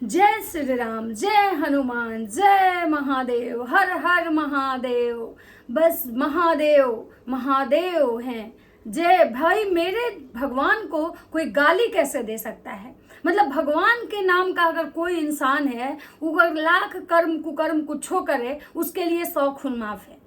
जय श्री राम, जय हनुमान, जय महादेव, हर हर महादेव। बस महादेव महादेव हैं। जय भाई, मेरे भगवान को कोई गाली कैसे दे सकता है? मतलब भगवान के नाम का अगर कोई इंसान है, वो अगर लाख कर्म कुकर्म कुछो करे, उसके लिए 100 खून माफ है।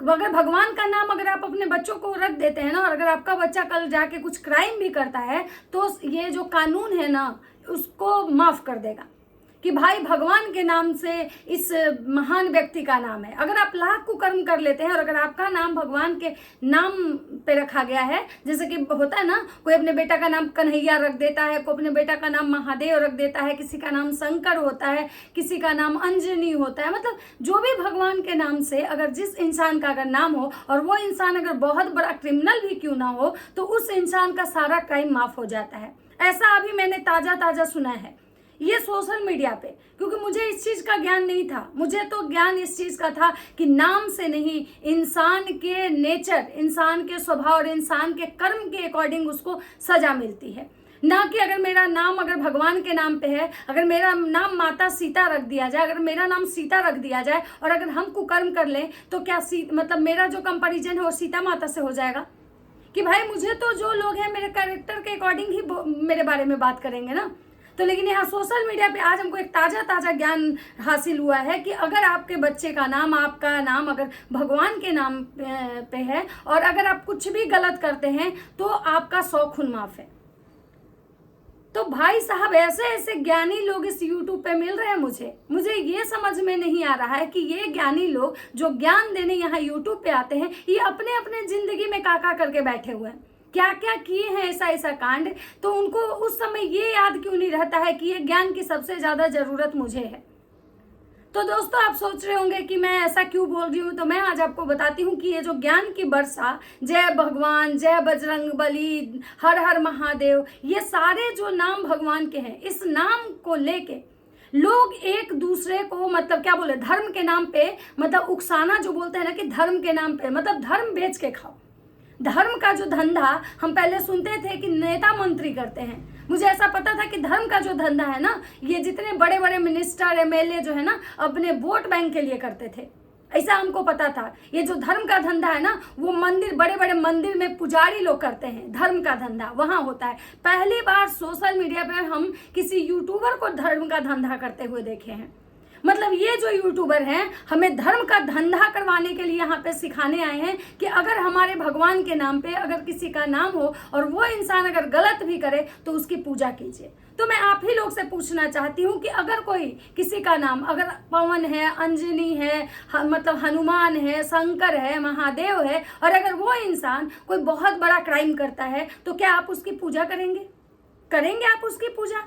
अगर भगवान का नाम अगर आप अपने बच्चों को रख देते हैं ना, और अगर आपका बच्चा कल जाके कुछ क्राइम भी करता है, तो ये जो कानून है ना, उसको माफ कर देगा कि भाई भगवान के नाम से इस महान व्यक्ति का नाम है। अगर आप लाख कुकर्म कर लेते हैं और अगर आपका नाम भगवान के नाम पे रखा गया है, जैसे कि होता है ना, कोई अपने बेटा का नाम कन्हैया रख देता है, कोई अपने बेटा का नाम महादेव रख देता है, किसी का नाम शंकर होता है, किसी का नाम अंजनी होता है। मतलब जो भी भगवान के नाम से अगर जिस इंसान का अगर नाम हो, और वो इंसान अगर बहुत बड़ा क्रिमिनल भी क्यों ना हो, तो उस इंसान का सारा क्राइम माफ हो जाता है। ऐसा अभी मैंने ताजा सुना है, ये सोशल मीडिया पे, क्योंकि मुझे इस चीज का ज्ञान नहीं था। मुझे तो ज्ञान इस चीज का था कि नाम से नहीं, इंसान के नेचर, इंसान के स्वभाव और इंसान के कर्म के अकॉर्डिंग उसको सजा मिलती है। ना कि अगर मेरा नाम अगर भगवान के नाम पे है, अगर मेरा नाम माता सीता रख दिया जाए, अगर मेरा नाम सीता रख दिया जाए और अगर हम कुकर्म कर लें, तो क्या मतलब मेरा जो कंपैरिजन है वो सीता माता से हो जाएगा? कि भाई मुझे तो जो लोग हैं मेरे कैरेक्टर के अकॉर्डिंग ही मेरे बारे में बात करेंगे ना। तो लेकिन यहाँ सोशल मीडिया पे आज हमको एक ताजा ज्ञान हासिल हुआ है कि अगर आपके बच्चे का नाम, आपका नाम अगर भगवान के नाम पे है और अगर आप कुछ भी गलत करते हैं, तो आपका 100 खून माफ है। तो भाई साहब, ऐसे ऐसे ज्ञानी लोग इस YouTube पे मिल रहे हैं। मुझे ये समझ में नहीं आ रहा है कि ये ज्ञानी लोग जो ज्ञान देने यहाँ YouTube पे आते हैं, ये अपने अपने जिंदगी में काका करके बैठे हुए हैं, क्या क्या किए हैं ऐसा कांड। तो उनको उस समय ये याद क्यों नहीं रहता है कि ये ज्ञान की सबसे ज्यादा जरूरत मुझे है। तो दोस्तों, आप सोच रहे होंगे कि मैं ऐसा क्यों बोल रही हूँ, तो मैं आज आपको बताती हूँ कि ये जो ज्ञान की वर्षा, जय भगवान, जय बजरंग बली, हर हर महादेव, ये सारे जो नाम भगवान के हैं, इस नाम को लेके लोग एक दूसरे को मतलब क्या बोले, धर्म के नाम पे, मतलब उकसाना जो बोलते हैं ना कि धर्म के नाम पे, मतलब धर्म बेच के खाओ। धर्म का जो धंधा हम पहले सुनते थे कि नेता मंत्री करते हैं, मुझे ऐसा पता था कि धर्म का जो धंधा है ना, ये जितने बड़े बड़े मिनिस्टर एमएलए जो है ना, अपने वोट बैंक के लिए करते थे, ऐसा हमको पता था। ये जो धर्म का धंधा है ना, वो मंदिर, बड़े बड़े मंदिर में पुजारी लोग करते हैं, धर्म का धंधा वहां होता है। पहली बार सोशल मीडिया पे हम किसी यूट्यूबर को धर्म का धंधा करते हुए देखे हैं। मतलब ये जो यूट्यूबर हैं, हमें धर्म का धंधा करवाने के लिए यहाँ पे सिखाने आए हैं कि अगर हमारे भगवान के नाम पे अगर किसी का नाम हो और वो इंसान अगर गलत भी करे, तो उसकी पूजा कीजिए। तो मैं आप ही लोग से पूछना चाहती हूँ कि अगर कोई किसी का नाम अगर पवन है, अंजनी है, मतलब हनुमान है, शंकर है, महादेव है, और अगर वो इंसान कोई बहुत बड़ा क्राइम करता है, तो क्या आप उसकी पूजा करेंगे आप उसकी पूजा?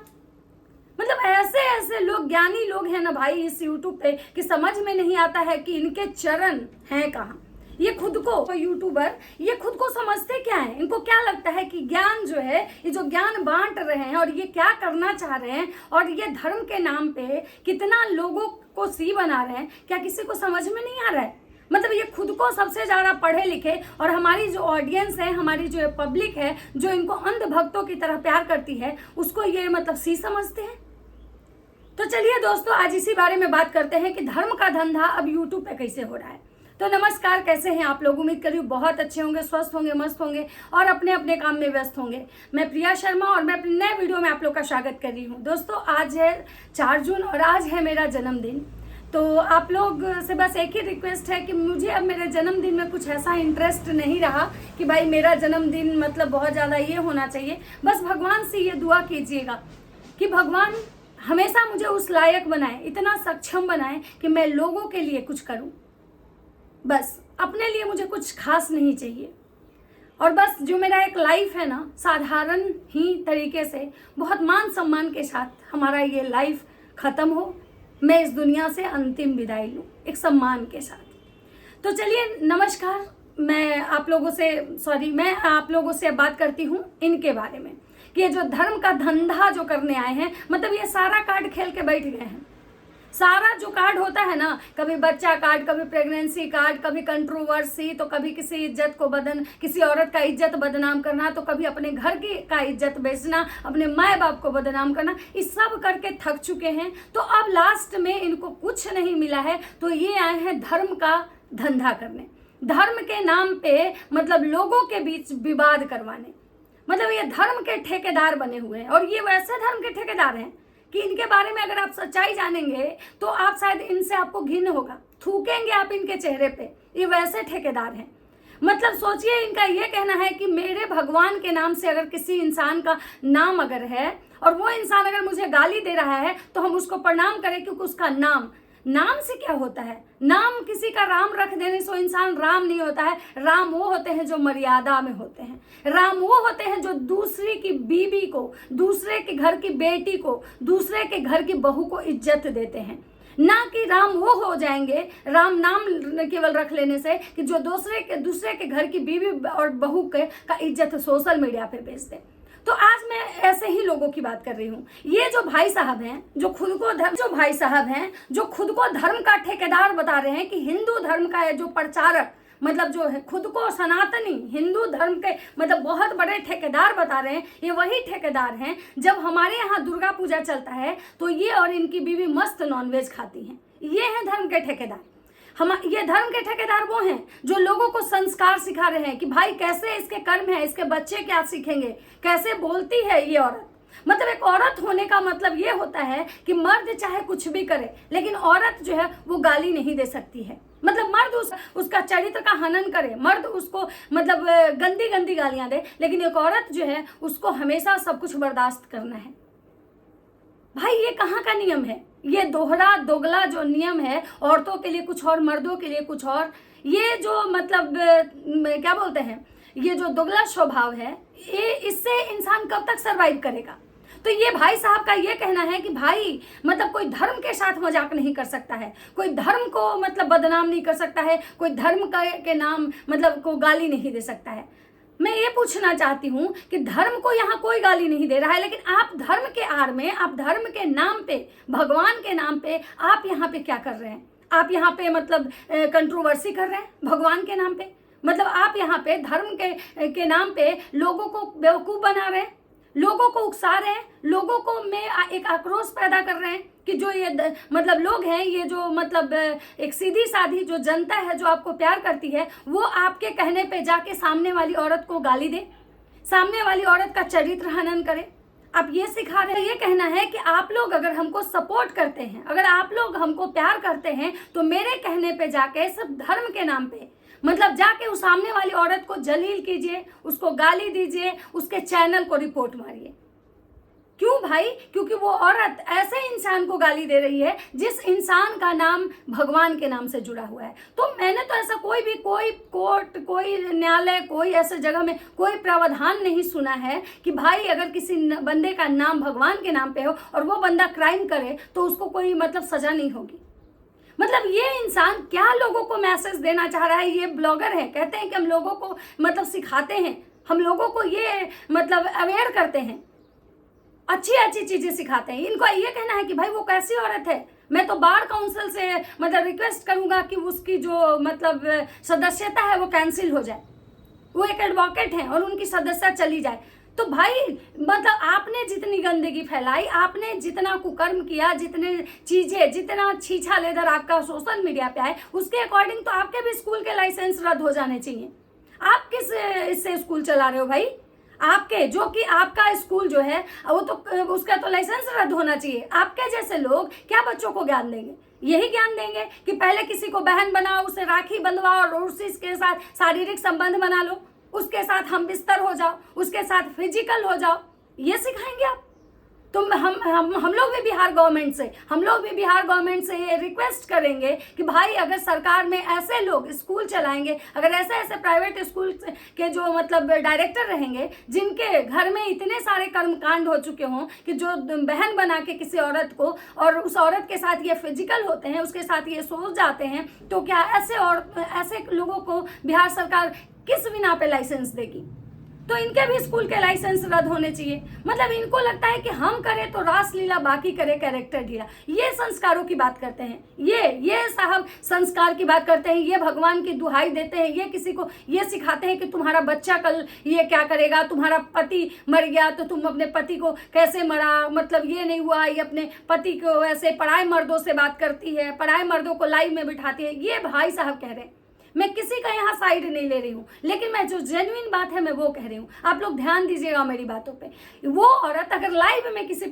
मतलब ऐसे ऐसे लोग, ज्ञानी लोग हैं ना भाई इस यूट्यूब पे, कि समझ में नहीं आता है कि इनके चरण हैं कहाँ। ये खुद को यूट्यूबर, ये खुद को समझते क्या है? इनको क्या लगता है कि ज्ञान जो है, ये जो ज्ञान बांट रहे हैं और ये क्या करना चाह रहे हैं, और ये धर्म के नाम पे कितना लोगों को सी बना रहे हैं, क्या किसी को समझ में नहीं आ रहा है? मतलब ये खुद को सबसे ज्यादा पढ़े लिखे, और हमारी जो ऑडियंस है, हमारी जो पब्लिक है, जो इनको अंधभक्तों की तरह प्यार करती है, उसको ये मतलब सी समझते हैं। तो चलिए दोस्तों, आज इसी बारे में बात करते हैं कि धर्म का धंधा अब यूट्यूब पे कैसे हो रहा है। तो नमस्कार, कैसे हैं आप लोग? उम्मीद करी बहुत अच्छे होंगे, स्वस्थ होंगे, मस्त होंगे और अपने अपने काम में व्यस्त होंगे। मैं प्रिया शर्मा और मैं अपने नए वीडियो में आप लोग का स्वागत कर रही हूँ। दोस्तों, आज है 4 जून और आज है मेरा जन्मदिन। तो आप लोग से बस एक ही रिक्वेस्ट है कि मुझे अब मेरे जन्मदिन में कुछ ऐसा इंटरेस्ट नहीं रहा कि भाई मेरा जन्मदिन मतलब बहुत ज़्यादा ये होना चाहिए। बस भगवान से ये दुआ कीजिएगा कि भगवान हमेशा मुझे उस लायक बनाए, इतना सक्षम बनाए कि मैं लोगों के लिए कुछ करूं। बस अपने लिए मुझे कुछ खास नहीं चाहिए, और बस जो मेरा एक लाइफ है ना, साधारण ही तरीके से, बहुत मान सम्मान के साथ हमारा ये लाइफ खत्म हो, मैं इस दुनिया से अंतिम विदाई लूं एक सम्मान के साथ। तो चलिए, नमस्कार। मैं आप लोगों से बात करती हूँ इनके बारे में कि ये जो धर्म का धंधा जो करने आए हैं, मतलब ये सारा कार्ड खेल के बैठ गए हैं। सारा जो कार्ड होता है ना, कभी बच्चा कार्ड, कभी प्रेगनेंसी कार्ड, कभी कंट्रोवर्सी, तो कभी किसी इज्जत को किसी औरत का इज्जत बदनाम करना, तो कभी अपने घर की का इज्जत बेचना, अपने माँ बाप को बदनाम करना, इस सब करके थक चुके हैं। तो अब लास्ट में इनको कुछ नहीं मिला है, तो ये आए हैं धर्म का धंधा करने, धर्म के नाम पे मतलब लोगों के बीच विवाद करवाने। मतलब ये धर्म के ठेकेदार बने हुए हैं, और ये वैसे धर्म के ठेकेदार हैं कि इनके बारे में अगर आप सच्चाई जानेंगे तो आप शायद इनसे आपको घिन होगा, थूकेंगे आप इनके चेहरे पे। ये वैसे ठेकेदार हैं। मतलब सोचिए, इनका ये कहना है कि मेरे भगवान के नाम से अगर किसी इंसान का नाम अगर है और वो इंसान अगर मुझे गाली दे रहा है तो हम उसको प्रणाम करें, क्योंकि उसका नाम से क्या होता है। नाम किसी का राम रख देने से इंसान राम नहीं होता है। राम वो होते हैं जो मर्यादा में होते हैं। राम वो होते हैं जो दूसरे की बीवी को, दूसरे के घर की बेटी को, दूसरे के घर की बहू को इज्जत देते हैं। ना कि राम वो हो जाएंगे राम नाम केवल रख लेने से कि जो दूसरे के घर की बीवी और बहू का इज्जत सोशल मीडिया पे बेच दे। तो आज मैं ऐसे ही लोगों की बात कर रही हूँ। ये जो भाई साहब हैं जो खुद को धर्म का ठेकेदार बता रहे हैं कि हिंदू धर्म का है जो प्रचारक, मतलब जो है खुद को सनातनी हिंदू धर्म के मतलब बहुत बड़े ठेकेदार बता रहे हैं, ये वही ठेकेदार हैं जब हमारे यहाँ दुर्गा पूजा चलता है तो ये और इनकी बीवी मस्त नॉनवेज खाती हैं। ये हैं धर्म के ठेकेदार। ये धर्म के ठेकेदार वो हैं जो लोगों को संस्कार सिखा रहे हैं कि भाई कैसे इसके कर्म है, इसके बच्चे क्या सीखेंगे, कैसे बोलती है ये औरत। मतलब एक औरत होने का मतलब ये होता है कि मर्द चाहे कुछ भी करे लेकिन औरत जो है वो गाली नहीं दे सकती है। मतलब मर्द उसका चरित्र का हनन करे, मर्द उसको मतलब गंदी गंदी गालियां दे, लेकिन एक औरत जो है उसको हमेशा सब कुछ बर्दाश्त करना है। भाई ये कहाँ का नियम है? ये दोगला जो नियम है, औरतों के लिए कुछ और, मर्दों के लिए कुछ और। ये जो मतलब क्या बोलते हैं, ये जो दोगला स्वभाव है, ये इससे इंसान कब तक सरवाइव करेगा? तो ये भाई साहब का ये कहना है कि भाई मतलब कोई धर्म के साथ मजाक नहीं कर सकता है, कोई धर्म को मतलब बदनाम नहीं कर सकता है, कोई धर्म के नाम मतलब को गाली नहीं दे सकता है। मैं ये पूछना चाहती हूँ कि धर्म को यहाँ कोई गाली नहीं दे रहा है, लेकिन आप धर्म के आड़ में, आप धर्म के नाम पे, भगवान के नाम पे आप यहाँ पे क्या कर रहे हैं? आप यहाँ पे मतलब कंट्रोवर्सी कर रहे हैं भगवान के नाम पे। मतलब आप यहाँ पे धर्म के नाम पे लोगों को बेवकूफ़ बना रहे हैं, लोगों को उकसा रहे हैं, लोगों को में एक आक्रोश पैदा कर रहे हैं कि जो ये मतलब लोग हैं, ये जो मतलब एक सीधी साधी जो जनता है जो आपको प्यार करती है, वो आपके कहने पे जाके सामने वाली औरत को गाली दे, सामने वाली औरत का चरित्र हनन करे। आप ये सिखा रहे हैं। ये कहना है कि आप लोग अगर हमको सपोर्ट करते हैं, अगर आप लोग हमको प्यार करते हैं, तो मेरे कहने पे जाके सब धर्म के नाम पे मतलब जाके उस सामने वाली औरत को जलील कीजिए, उसको गाली दीजिए, उसके चैनल को रिपोर्ट मारिए। क्यों भाई? क्योंकि वो औरत ऐसे इंसान को गाली दे रही है जिस इंसान का नाम भगवान के नाम से जुड़ा हुआ है। तो मैंने तो ऐसा कोई कोर्ट, कोई न्यायालय, कोई ऐसे जगह में कोई प्रावधान नहीं सुना है कि भाई अगर किसी बंदे का नाम भगवान के नाम पे हो और वो बंदा क्राइम करे तो उसको कोई मतलब सजा नहीं होगी। मतलब ये इंसान क्या लोगों को मैसेज देना चाह रहा है? ये ब्लॉगर है, कहते हैं कि हम लोगों को मतलब सिखाते हैं, हम लोगों को ये मतलब अवेयर करते हैं, अच्छी अच्छी चीजें सिखाते हैं। इनको ये कहना है कि भाई वो कैसी औरत है। मैं तो बार काउंसिल से मतलब रिक्वेस्ट करूंगा कि उसकी जो मतलब सदस्यता है वो कैंसिल हो जाए। वो एक एडवोकेट हैं और उनकी सदस्यता चली जाए। तो भाई मतलब आपने जितनी गंदगी फैलाई, आपने जितना कुकर्म किया, जितने चीजें, जितना छीछा लेदर आपका सोशल मीडिया पे आए, उसके अकॉर्डिंग तो आपके भी स्कूल के लाइसेंस रद्द हो जाने चाहिए। आप किस इससे स्कूल चला रहे हो भाई? आपके जो कि आपका स्कूल जो है वो तो उसका तो लाइसेंस रद्द होना चाहिए। आपके जैसे लोग क्या बच्चों को ज्ञान देंगे? यही ज्ञान देंगे कि पहले किसी को बहन बनाओ, उसे राखी बंधवाओ और उसी के साथ शारीरिक संबंध बना लो, उसके साथ हम बिस्तर हो जाओ, उसके साथ फिजिकल हो जाओ, ये सिखाएंगे आप? तो हम लोग भी बिहार गवर्नमेंट से ये रिक्वेस्ट करेंगे कि भाई अगर सरकार में ऐसे लोग स्कूल चलाएंगे, अगर ऐसे प्राइवेट स्कूल के जो मतलब डायरेक्टर रहेंगे जिनके घर में इतने सारे कर्मकांड हो चुके हों कि जो बहन बना के किसी औरत को और उस औरत के साथ ये फिजिकल होते हैं, उसके साथ ये सो जाते हैं, तो क्या ऐसे लोगों को बिहार सरकार किस बिना पे लाइसेंस देगी? तो इनके भी स्कूल के लाइसेंस रद्द होने चाहिए। मतलब इनको लगता है कि हम करें तो रासलीला, बाकी करे कैरेक्टर ढीला। ये संस्कारों की बात करते हैं, ये साहब संस्कार की बात करते हैं, ये भगवान की दुहाई देते हैं, ये किसी को ये सिखाते हैं कि तुम्हारा बच्चा कल ये क्या करेगा, तुम्हारा पति मर गया तो तुम अपने पति को कैसे मरा, मतलब ये नहीं हुआ, ये अपने पति को ऐसे पराए मर्दों से बात करती है, पराए मर्दों को लाइव में बिठाती है। ये भाई साहब कह रहे हैं, मैं किसी का यहाँ साइड नहीं ले रही हूँ, लेकिन मैं जो जेन्युइन बात है मैं वो कह रही हूँ। आप लोग ध्यान दीजिएगा मेरी बातों पे। वो औरत अगर लाइव में किसी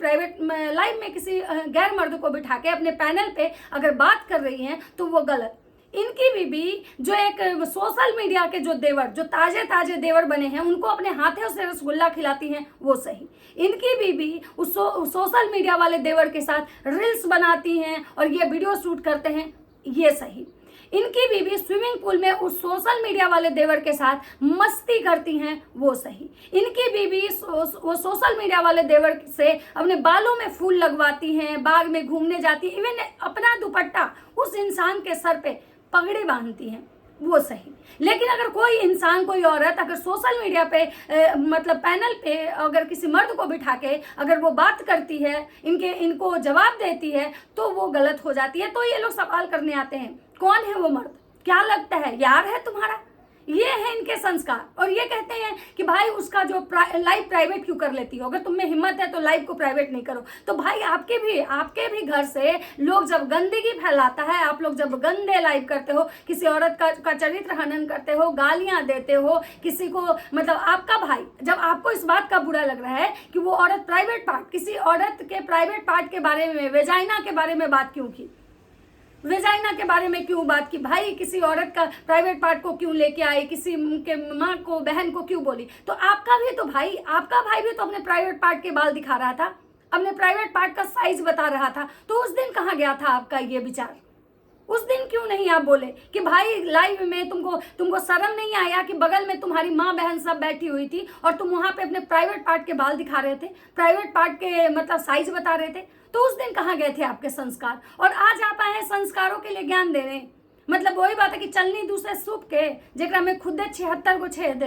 गैर मर्द को बिठा के अपने पैनल पे अगर बात कर रही हैं तो वो गलत। इनकी बीबी जो एक सोशल मीडिया के जो देवर, जो ताजे देवर बने हैं, उनको अपने हाथों से रसगुल्ला खिलाती हैं, वो सही। इनकी बीबी उस सोशल मीडिया वाले देवर के साथ रील्स बनाती हैं और ये वीडियो शूट करते हैं, ये सही। इनकी बीबी स्विमिंग पूल में उस सोशल मीडिया वाले देवर के साथ मस्ती करती हैं, वो सही। इनकी बीबी वो सोशल मीडिया वाले देवर से अपने बालों में फूल लगवाती हैं, बाग में घूमने जाती हैं, इवन अपना दुपट्टा उस इंसान के सर पे पगड़ी बांधती हैं, वो सही। लेकिन अगर कोई इंसान, कोई औरत अगर सोशल मीडिया पे मतलब पैनल पे अगर किसी मर्द को बिठा के अगर वो बात करती है, इनको जवाब देती है, तो वो गलत हो जाती है। तो ये लोग सवाल करने आते हैं, कौन है वो मर्द, क्या लगता है, यार है तुम्हारा? ये है इनके संस्कार। और ये कहते हैं कि भाई उसका जो लाइव प्राइवेट क्यों कर लेती हो, अगर तुम में हिम्मत है तो लाइव को प्राइवेट नहीं करो। तो भाई आपके भी घर से लोग जब गंदगी फैलाता है, आप लोग जब गंदे लाइव करते हो, किसी औरत का चरित्र हनन करते हो, गालियां देते हो किसी को, मतलब आपका भाई, जब आपको इस बात का बुरा लग रहा है कि वो औरत प्राइवेट पार्ट, किसी औरत के प्राइवेट पार्ट के बारे में, वेजाइना के बारे में बात क्यों की, वेजाइना के बारे में क्यों बात की, भाई किसी औरत का प्राइवेट पार्ट को क्यों लेके आई, किसी के माँ को, बहन को क्यों बोली, तो आपका भी तो अपने प्राइवेट पार्ट के बाल दिखा रहा था, अपने प्राइवेट पार्ट का साइज बता रहा था। तो उस दिन कहाँ गया था आपका ये विचार? उस दिन क्यों नहीं आप बोले कि भाई लाइव में तुमको शर्म नहीं आया कि बगल में तुम्हारी माँ बहन सब बैठी हुई थी और तुम वहां पे अपने प्राइवेट पार्ट के बाल दिखा रहे थे, प्राइवेट पार्ट के मतलब साइज बता रहे थे? तो उस दिन कहाँ गए थे आपके संस्कार? और आज आप आए हैं संस्कारों के लिए ज्ञान देने। मतलब वही बात है कि चलनी दूसरे सूप के जेकरा में खुदे 76 को छेद।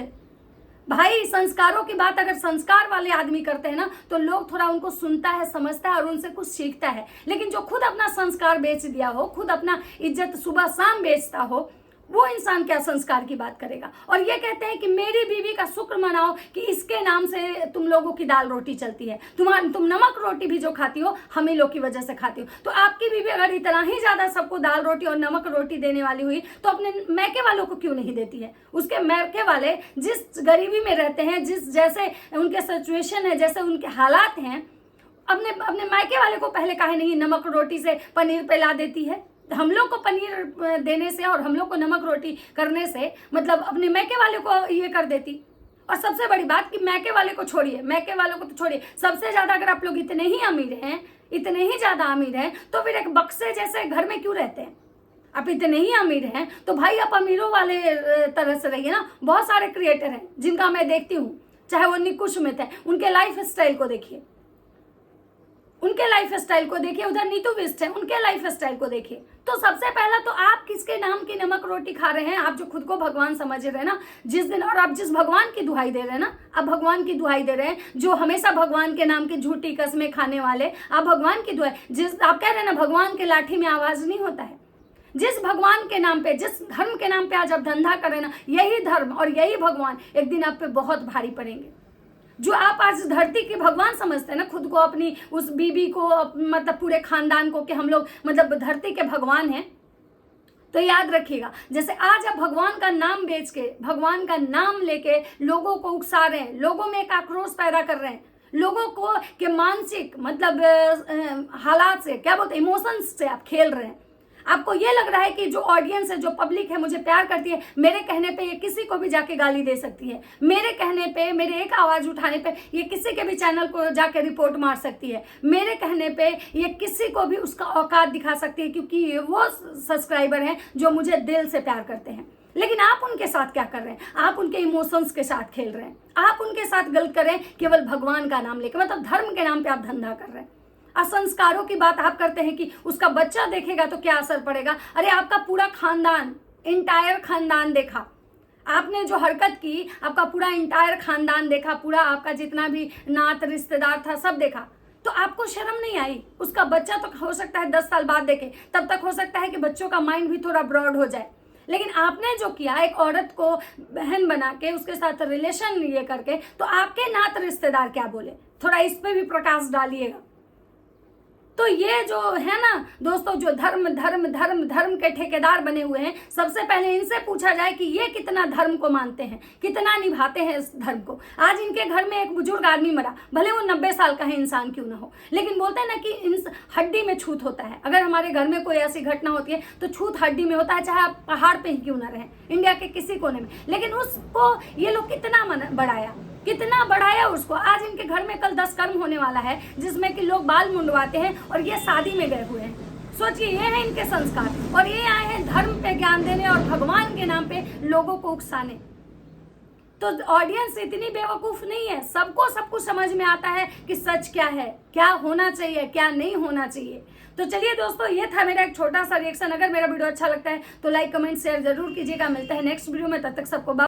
भाई संस्कारों की बात अगर संस्कार वाले आदमी करते हैं ना तो लोग थोड़ा उनको सुनता है, समझता है और उनसे कुछ सीखता है। लेकिन जो खुद अपना संस्कार बेच दिया हो, खुद अपना इज्जत सुबह शाम बेचता हो, वो इंसान क्या संस्कार की बात करेगा? और ये कहते हैं कि मेरी बीवी का शुक्र मनाओ कि इसके नाम से तुम लोगों की दाल रोटी चलती है, तुम नमक रोटी भी जो खाती हो हम ही लोग की वजह से खाती हो। तो आपकी बीवी अगर इतना ही ज्यादा सबको दाल रोटी और नमक रोटी देने वाली हुई तो अपने मैके वालों को क्यों नहीं देती है? उसके मैके वाले जिस गरीबी में रहते हैं, जिस जैसे उनके सिचुएशन है, जैसे उनके हालात हैं, अपने मायके वाले को पहले काहे नहीं नमक रोटी से पनीर पे ला देती है? हम लोग को पनीर देने से और हम लोग को नमक रोटी करने से मतलब अपने मैके वाले को ये कर देती। और सबसे बड़ी बात कि मैके वाले को छोड़िए, मैके वालों को तो छोड़िए, सबसे ज्यादा अगर आप लोग इतने ही अमीर हैं, इतने ही ज्यादा अमीर हैं, तो फिर एक बक्से जैसे घर में क्यों रहते हैं? आप इतने ही अमीर हैं तो भाई आप अमीरों वाले तरह से रहिए ना। बहुत सारे क्रिएटर हैं जिनका मैं देखती हूँ, चाहे वो निकुश में थे, उनके लाइफ स्टाइल को देखिए, उनके लाइफ स्टाइल को देखिए। उधर नीतू विस्ट है, उनके लाइफ स्टाइल को देखिए। तो सबसे पहला तो आप किसके नाम की नमक रोटी खा रहे हैं? आप जो खुद को भगवान समझ रहे हैं ना जिस दिन, और आप जिस भगवान की दुहाई दे रहे हैं ना, आप भगवान की दुहाई दे रहे हैं, जो हमेशा भगवान के नाम की झूठी कसमें खाने वाले, आप भगवान की दुहाई, जिस आप कह रहे हैं ना भगवान के लाठी में आवाज नहीं होता है। जिस भगवान के नाम पे, जिस धर्म के नाम पे आज आप धंधा करें ना, यही धर्म और यही भगवान एक दिन आप पे बहुत भारी पड़ेंगे। जो आप आज धरती के भगवान समझते हैं ना खुद को, अपनी उस बीबी को, मतलब पूरे खानदान को कि हम लोग मतलब धरती के भगवान हैं, तो याद रखिएगा जैसे आज आप भगवान का नाम बेच के, भगवान का नाम लेके लोगों को उकसा रहे हैं, लोगों में एक आक्रोश पैदा कर रहे हैं, लोगों को के मानसिक मतलब हालात से, क्या बोलते हैं, इमोशंस से आप खेल रहे हैं। आपको ये लग रहा है कि जो ऑडियंस है, जो पब्लिक है, मुझे प्यार करती है, मेरे कहने पे ये किसी को भी जाके गाली दे सकती है, मेरे कहने पे, मेरे एक आवाज उठाने पे ये किसी के भी चैनल को जाके रिपोर्ट मार सकती है, मेरे कहने पे ये किसी को भी उसका औकात दिखा सकती है, क्योंकि ये वो सब्सक्राइबर हैं जो मुझे दिल से प्यार करते हैं। लेकिन आप उनके साथ क्या कर रहे हैं? आप उनके इमोशंस के साथ खेल रहे हैं, आप उनके साथ गलत कर रहे हैं, केवल भगवान का नाम लेकर, मतलब धर्म के नाम पे आप धंधा कर रहे हैं। असंस्कारों की बात आप करते हैं कि उसका बच्चा देखेगा तो क्या असर पड़ेगा। अरे आपका पूरा खानदान, इंटायर खानदान देखा, आपने जो हरकत की, आपका पूरा इंटायर खानदान देखा, पूरा आपका जितना भी नात रिश्तेदार था सब देखा, तो आपको शर्म नहीं आई? उसका बच्चा तो हो सकता है 10 साल बाद देखे, तब तक हो सकता है कि बच्चों का माइंड भी थोड़ा ब्रॉड हो जाए। लेकिन आपने जो किया, एक औरत को बहन बना के उसके साथ रिलेशन ये करके, तो आपके नात रिश्तेदार क्या बोले? थोड़ा इस पे भी प्रकाश डालिएगा। तो ये जो है ना दोस्तों, जो धर्म धर्म धर्म धर्म के ठेकेदार बने हुए हैं, सबसे पहले इनसे पूछा जाए कि ये कितना धर्म को मानते हैं, कितना निभाते हैं इस धर्म को। आज इनके घर में एक बुजुर्ग आदमी मरा, भले वो 90 साल का है इंसान क्यों ना हो, लेकिन बोलते हैं ना कि इन हड्डी में छूत होता है। अगर हमारे घर में कोई ऐसी घटना होती है तो छूत हड्डी में होता है, चाहे आप पहाड़ पे ही क्यों ना रहें, इंडिया के किसी कोने में। लेकिन उसको ये लोग कितना बढ़ाया उसको। आज इनके घर में कल 10 कर्म होने वाला है, जिसमें कि लोग बाल मुंडवाते हैं और ये शादी में गए हुए हैं। सोचिए, ये है इनके संस्कार, और ये आए हैं धर्म पे ज्ञान देने और भगवान के नाम पे लोगों को उकसाने। तो ऑडियंस इतनी बेवकूफ नहीं है, सबको सब कुछ समझ में आता है कि सच क्या है, क्या होना चाहिए, क्या नहीं होना चाहिए। तो चलिए दोस्तों, ये था मेरा एक छोटा सा रिएक्शन। अगर मेरा वीडियो अच्छा लगता है तो लाइक कमेंट शेयर जरूर कीजिएगा। मिलते हैं नेक्स्ट वीडियो में, तब तक सबको